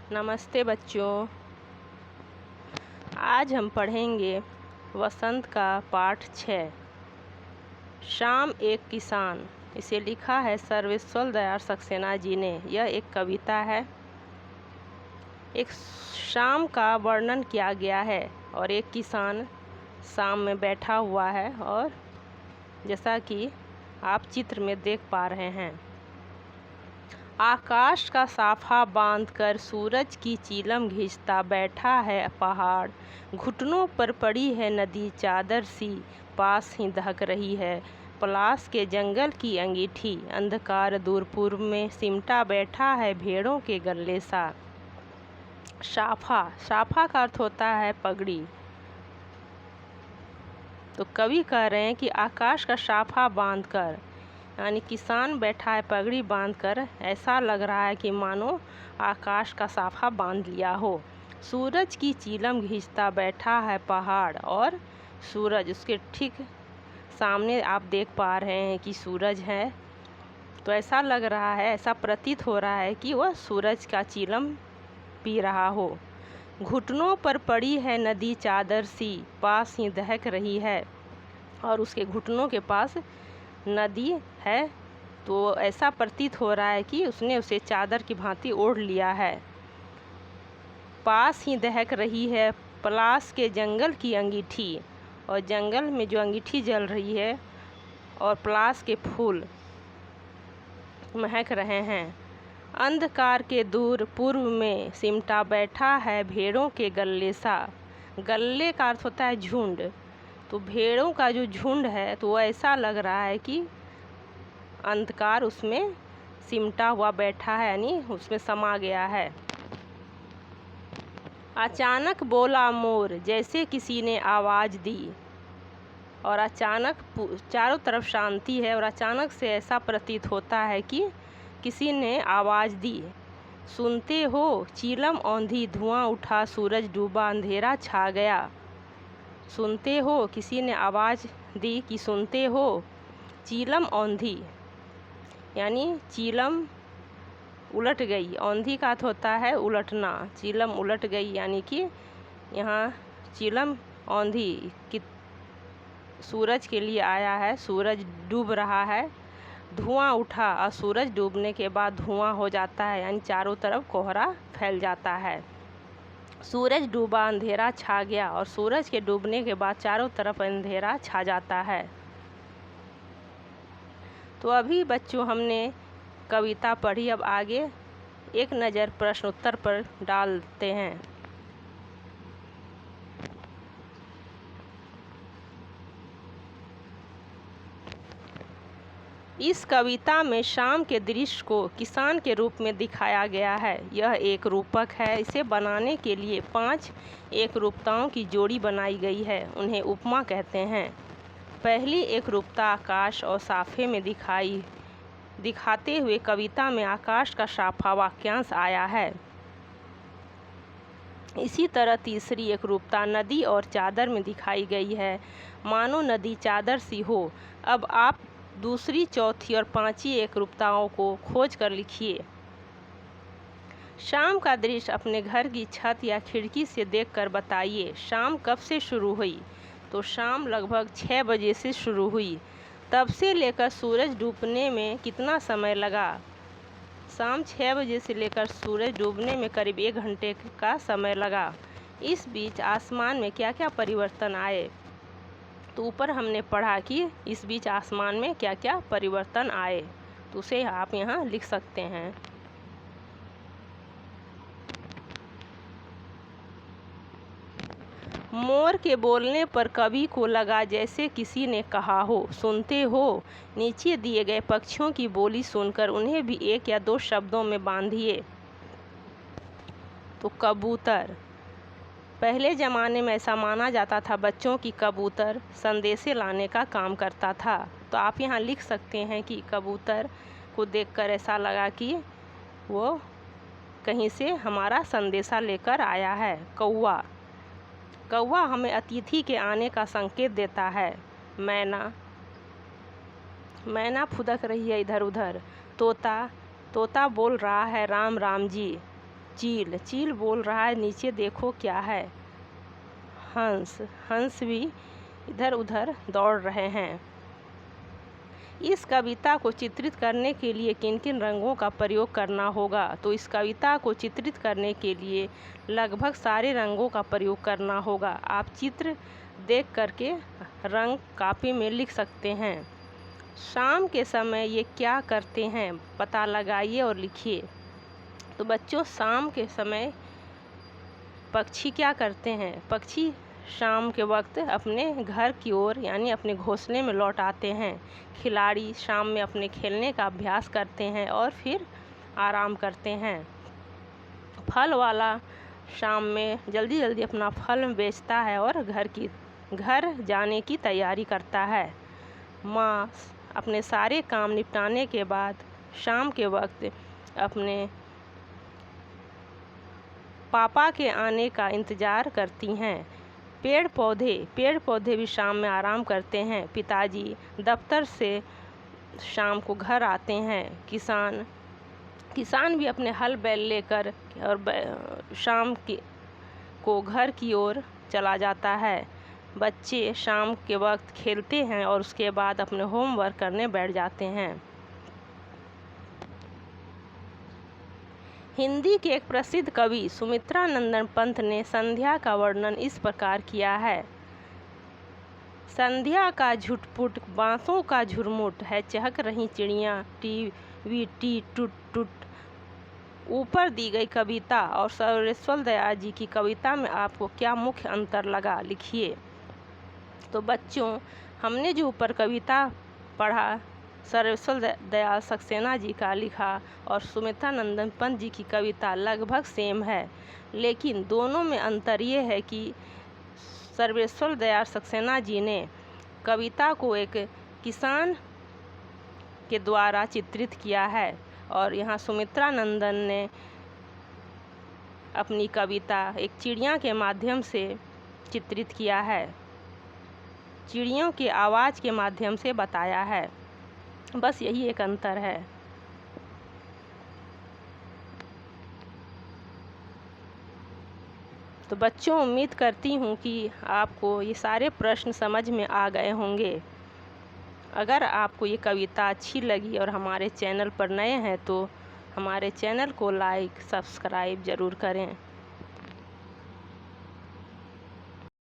नमस्ते बच्चों। आज हम पढ़ेंगे वसंत का पाठ 6 शाम एक किसान। इसे लिखा है सर्वेश्वर दयाल सक्सेना जी ने। यह एक कविता है। एक शाम का वर्णन किया गया है और एक किसान शाम में बैठा हुआ है और जैसा कि आप चित्र में देख पा रहे हैं, आकाश का साफा बांधकर सूरज की चीलम घिंचता बैठा है पहाड़। घुटनों पर पड़ी है नदी चादर सी, पास ही दहक रही है पलास के जंगल की अंगीठी। अंधकार दूर पूर्व में सिमटा बैठा है भेड़ों के गले सा। साफा, साफा का अर्थ होता है पगड़ी। तो कवि कह रहे हैं कि आकाश का साफा बांधकर, यानी किसान बैठा है पगड़ी बांधकर। ऐसा लग रहा है कि मानो आकाश का साफा बांध लिया हो। सूरज की चीलम घिंचता बैठा है पहाड़, और सूरज उसके ठीक सामने आप देख पा रहे हैं कि सूरज है। तो ऐसा लग रहा है, ऐसा प्रतीत हो रहा है कि वह सूरज का चीलम पी रहा हो। घुटनों पर पड़ी है नदी चादर सी, पास ही दहक रही है। और उसके घुटनों के पास नदी है, तो ऐसा प्रतीत हो रहा है कि उसने उसे चादर की भांति ओढ़ लिया है। पास ही दहक रही है पलास के जंगल की अंगीठी, और जंगल में जो अंगीठी जल रही है और पलास के फूल महक रहे हैं। अंधकार के दूर पूर्व में सिमटा बैठा है भेड़ों के गल्ले सा। गल्ले का अर्थ होता है झुंड। तो भेड़ों का जो झुंड है, तो ऐसा लग रहा है कि अंधकार उसमें सिमटा हुआ बैठा है, यानी उसमें समा गया है। अचानक बोला मोर, जैसे किसी ने आवाज़ दी। और अचानक चारों तरफ शांति है और अचानक से ऐसा प्रतीत होता है कि किसी ने आवाज़ दी। सुनते हो चीलम औंधी, धुआं उठा सूरज डूबा अंधेरा छा गया। सुनते हो, किसी ने आवाज़ दी कि सुनते हो। चीलम औंधी, यानी चीलम उलट गई। औंधी का अर्थ होता है उलटना। चीलम उलट गई, यानी कि यहाँ चीलम औंधी कि सूरज के लिए आया है। सूरज डूब रहा है, धुआं उठा, और सूरज डूबने के बाद धुआं हो जाता है, यानी चारों तरफ कोहरा फैल जाता है। सूरज डूबा अंधेरा छा गया, और सूरज के डूबने के बाद चारों तरफ अंधेरा छा जाता है। तो अभी बच्चों हमने कविता पढ़ी। अब आगे एक नज़र प्रश्न उत्तर पर डालते हैं। इस कविता में शाम के दृश्य को किसान के रूप में दिखाया गया है। यह एक रूपक है। इसे बनाने के लिए 5 एकरूपताओं की जोड़ी बनाई गई है। उन्हें उपमा कहते हैं। पहली एकरूपता आकाश और साफे में दिखाते हुए कविता में आकाश का साफा वाक्यांश आया है। इसी तरह तीसरी एकरूपता नदी और चादर में दिखाई गई है, मानो नदी चादर सी हो। अब आप दूसरी, चौथी और पांचवी एकरूपताओं को खोज कर लिखिए। शाम का दृश्य अपने घर की छत या खिड़की से देखकर बताइए। शाम कब से शुरू हुई? तो शाम लगभग 6 बजे से शुरू हुई। तब से लेकर सूरज डूबने में कितना समय लगा? शाम 6 बजे से लेकर सूरज डूबने में करीब 1 घंटे का समय लगा। इस बीच आसमान में क्या क्या परिवर्तन आए? तो ऊपर हमने पढ़ा कि इस बीच आसमान में क्या क्या परिवर्तन आए, तो उसे आप यहाँ लिख सकते हैं। मोर के बोलने पर कवि को लगा जैसे किसी ने कहा हो। सुनते हो, नीचे दिए गए पक्षियों की बोली सुनकर उन्हें भी 1 या 2 शब्दों में बांधिए। तो कबूतर, पहले ज़माने में ऐसा माना जाता था बच्चों की कबूतर संदेशे लाने का काम करता था। तो आप यहाँ लिख सकते हैं कि कबूतर को देखकर ऐसा लगा कि वो कहीं से हमारा संदेशा लेकर आया है। कौवा, कौवा हमें अतिथि के आने का संकेत देता है। मैना, मैना फुदक रही है इधर उधर। तोता, तोता बोल रहा है राम राम जी। चील, चील बोल रहा है नीचे देखो क्या है। हंस, हंस भी इधर उधर दौड़ रहे हैं। इस कविता को चित्रित करने के लिए किन किन रंगों का प्रयोग करना होगा? तो इस कविता को चित्रित करने के लिए लगभग सारे रंगों का प्रयोग करना होगा। आप चित्र देख करके रंग कॉपी में लिख सकते हैं। शाम के समय ये क्या करते हैं? पता लगाइए और लिखिए। तो बच्चों, शाम के समय पक्षी क्या करते हैं? पक्षी शाम के वक्त अपने घर की ओर यानी अपने घोंसले में लौट आते हैं। खिलाड़ी शाम में अपने खेलने का अभ्यास करते हैं और फिर आराम करते हैं। फल वाला शाम में जल्दी जल्दी अपना फल बेचता है और घर जाने की तैयारी करता है। माँ अपने सारे काम निपटाने के बाद शाम के वक्त अपने पापा के आने का इंतज़ार करती हैं। पेड़ पौधे भी शाम में आराम करते हैं। पिताजी दफ्तर से शाम को घर आते हैं। किसान भी अपने हल बैल लेकर और शाम को घर की ओर चला जाता है। बच्चे शाम के वक्त खेलते हैं और उसके बाद अपने होमवर्क करने बैठ जाते हैं। हिंदी के एक प्रसिद्ध कवि सुमित्रा नंदन पंत ने संध्या का वर्णन इस प्रकार किया है। संध्या का झुटपुट बांसों का झुरमुट है, चहक रही चिड़ियाँ टी टी टुट टुट। ऊपर दी गई कविता और सर्वेश्वर दयाल जी की कविता में आपको क्या मुख्य अंतर लगा? लिखिए। तो बच्चों, हमने जो ऊपर कविता पढ़ा सर्वेश्वर दयाल सक्सेना जी का लिखा और सुमित्रा नंदन पंत जी की कविता लगभग सेम है, लेकिन दोनों में अंतर ये है कि सर्वेश्वर दयाल सक्सेना जी ने कविता को एक किसान के द्वारा चित्रित किया है और यहाँ सुमित्रा नंदन ने अपनी कविता एक चिड़िया के माध्यम से चित्रित किया है, चिड़ियों के आवाज़ के माध्यम से बताया है। बस यही एक अंतर है। तो बच्चों, उम्मीद करती हूँ कि आपको ये सारे प्रश्न समझ में आ गए होंगे। अगर आपको ये कविता अच्छी लगी और हमारे चैनल पर नए हैं तो हमारे चैनल को लाइक सब्सक्राइब ज़रूर करें।